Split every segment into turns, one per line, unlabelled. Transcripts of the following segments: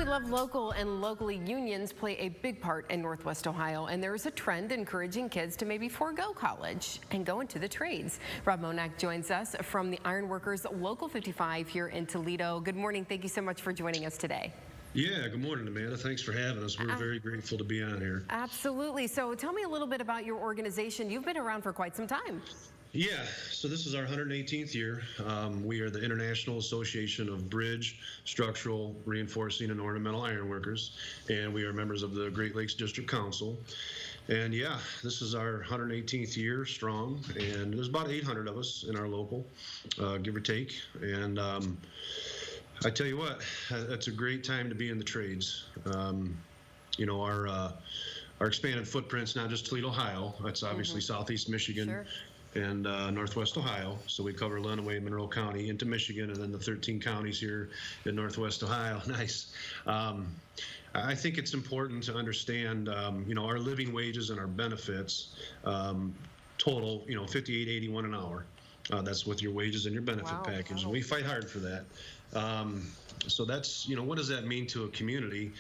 We love local, and locally unions play a big part in Northwest Ohio, and there is a trend encouraging kids to maybe forego college and go into the trades. Rob Monak joins us from the Ironworkers Local 55 here in Toledo. Good morning. Thank you so much for joining us today.
Yeah, good morning, Amanda. Thanks for having us. We're very grateful to be on here.
Absolutely. So tell me a little bit about your organization. You've been around for quite some time.
Yeah, so this is our 118th year. We are the International Association of Bridge, Structural, Reinforcing, and Ornamental Ironworkers, and we are members of the Great Lakes District Council. And yeah, this is our 118th year strong, and there's about 800 of us in our local, give or take. And I tell you what, it's a great time to be in the trades. You know, our expanded footprint's not just Toledo, Ohio. It's obviously Southeast Michigan.
Sure.
And Northwest Ohio. So we cover Lenawee, Monroe County into Michigan, and then the 13 counties here in Northwest Ohio. Nice. I think it's important to understand, you know, our living wages and our benefits total, you know, $58.81 an hour. That's with your wages and your benefit package. And we fight hard for that. So that's, you know, what does that mean to a community?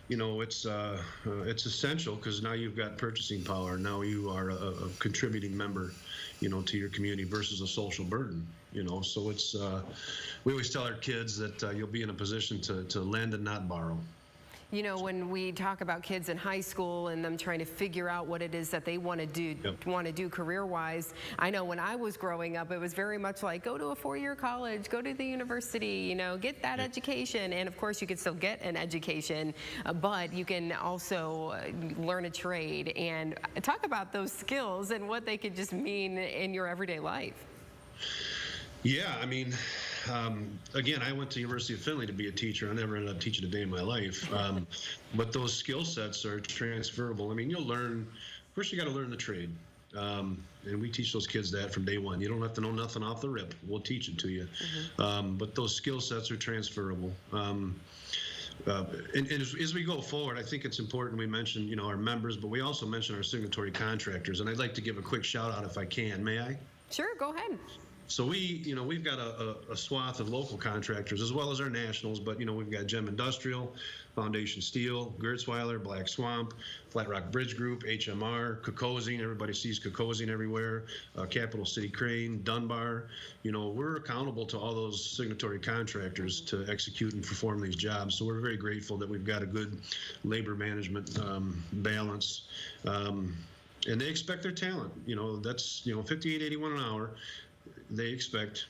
You know, it's essential because now you've got purchasing power. Now you are a contributing member, you know, to your community versus a social burden, you know. So it's, we always tell our kids that you'll be in a position to lend and not borrow.
You know, when we talk about kids in high school and them trying to figure out what it is that they want to do career-wise, I know when I was growing up, it was very much like, go to a four-year college, go to the university, you know, get that education. And of course, you can still get an education, but you can also learn a trade and talk about those skills and what they could just mean in your everyday life.
Yeah, I mean, again, I went to the University of Findlay to be a teacher. I never ended up teaching a day in my life. But those skill sets are transferable. I mean, you'll learn, first you got to learn the trade. And we teach those kids that from day one. You don't have to know nothing off the rip. We'll teach it to you. But those skill sets are transferable. And as we go forward, I think it's important we mention, you know, our members, but we also mention our signatory contractors. And I'd like to give a quick shout out if I can. May I?
Sure, go ahead.
So we've got a swath of local contractors as well as our nationals, but, you know, we've got Gem Industrial, Foundation Steel, Gertzweiler, Black Swamp, Flat Rock Bridge Group, HMR, Kokosing, everybody sees Kokosing everywhere, Capital City Crane, Dunbar. You know, we're accountable to all those signatory contractors to execute and perform these jobs. So we're very grateful that we've got a good labor management balance. And they expect their talent. You know, that's, you know, $58.81 an hour. They expect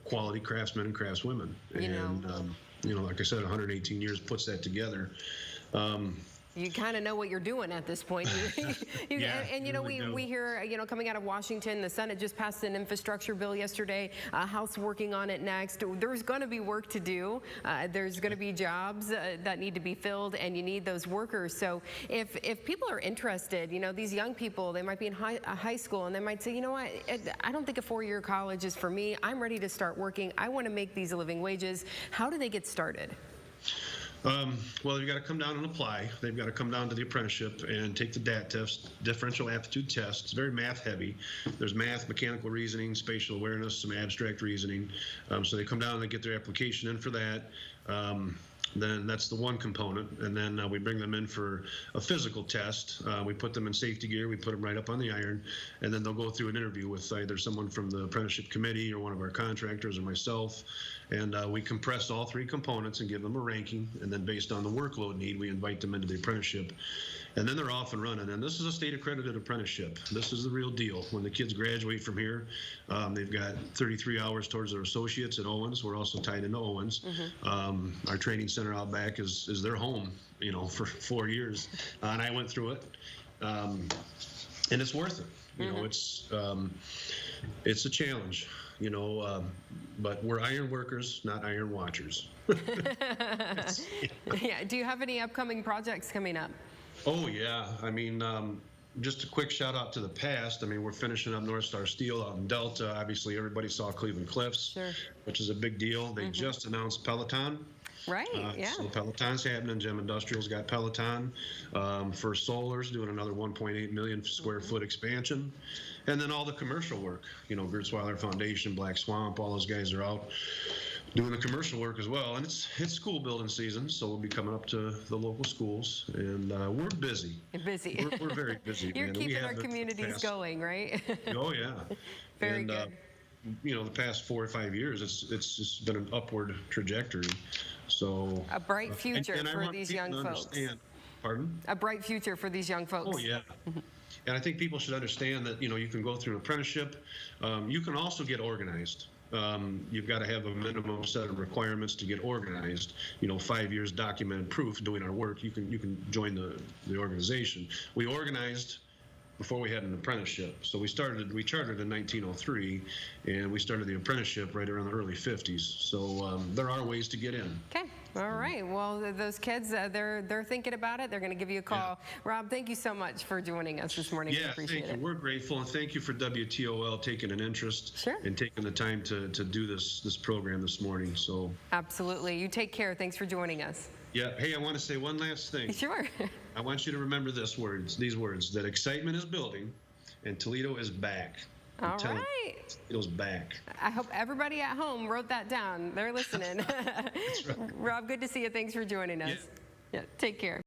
quality craftsmen and craftswomen. You know, like I said, 118 years puts that together.
You kind of know what you're doing at this point. And you know, we hear, you know, coming out of Washington, the Senate just passed an infrastructure bill yesterday, House working on it next. There's going to be work to do. There's going to be jobs that need to be filled, and you need those workers. So if people are interested, you know, these young people, they might be in high school, and they might say, you know what, I don't think a four-year college is for me. I'm ready to start working. I want to make these living wages. How do they get started?
Well, they've got to come down and apply. They've got to come down to the apprenticeship and take the DAT test, differential aptitude test. It's very math heavy. There's math, mechanical reasoning, spatial awareness, some abstract reasoning. So they come down and they get their application in for that. Then that's the one component, and then we bring them in for a physical test. We put them in safety gear, we put them right up on the iron, and then they'll go through an interview with either someone from the apprenticeship committee or one of our contractors or myself, and we compress all three components and give them a ranking, and then based on the workload need, we invite them into the apprenticeship. And then they're off and running. And this is a state accredited apprenticeship. This is the real deal. When the kids graduate from here, they've got 33 hours towards their associates at Owens. We're also tied into Owens. Our training center out back is their home, you know, for 4 years. And I went through it. And it's worth it. You know, it's a challenge, you know, but we're iron workers, not iron watchers.
Yeah. Do you have any upcoming projects coming up?
Oh, yeah. I mean, just a quick shout out to the past. I mean, we're finishing up North Star Steel out in Delta. Obviously, everybody saw Cleveland Cliffs, which is a big deal. They just announced Peloton.
Right, yeah.
So Peloton's happening. Gem Industrial's got Peloton. First Solar's doing another 1.8 million square foot expansion. And then all the commercial work, you know, Gertzweiler Foundation, Black Swamp, all those guys are out doing the commercial work as well. And it's school building season, so we'll be coming up to the local schools, and we're busy.
Busy.
We're very busy.
You're
man.
keeping our communities going, right?
Oh yeah.
Very
and,
good.
The past 4 or 5 years, it's just been an upward trajectory. So
A bright future for these young folks.
Pardon?
A bright future for these young folks.
Oh yeah. And I think people should understand that, you can go through an apprenticeship. You can also get organized. You've got to have a minimum set of requirements to get organized. 5 years documented proof doing our work. You can join the organization. We organized before we had an apprenticeship. So we chartered in 1903, and we started the apprenticeship right around the early 50s. So there are ways to get in.
Okay. All right. Well, those kids, they're thinking about it. They're going to give you a call. Yeah. Rob, thank you so much for joining us this morning.
Yeah,
we appreciate
thank you. We're grateful, and thank you for WTOL taking an interest and taking the time to do this program this morning. So
absolutely. You take care. Thanks for joining us.
Yeah. Hey, I want to say one last thing.
Sure.
I want you to remember these words, that excitement is building and Toledo is back.
All right.
Toledo's back.
I hope everybody at home wrote that down. They're listening.
That's right.
Rob, good to see you. Thanks for joining us. Yeah, take care.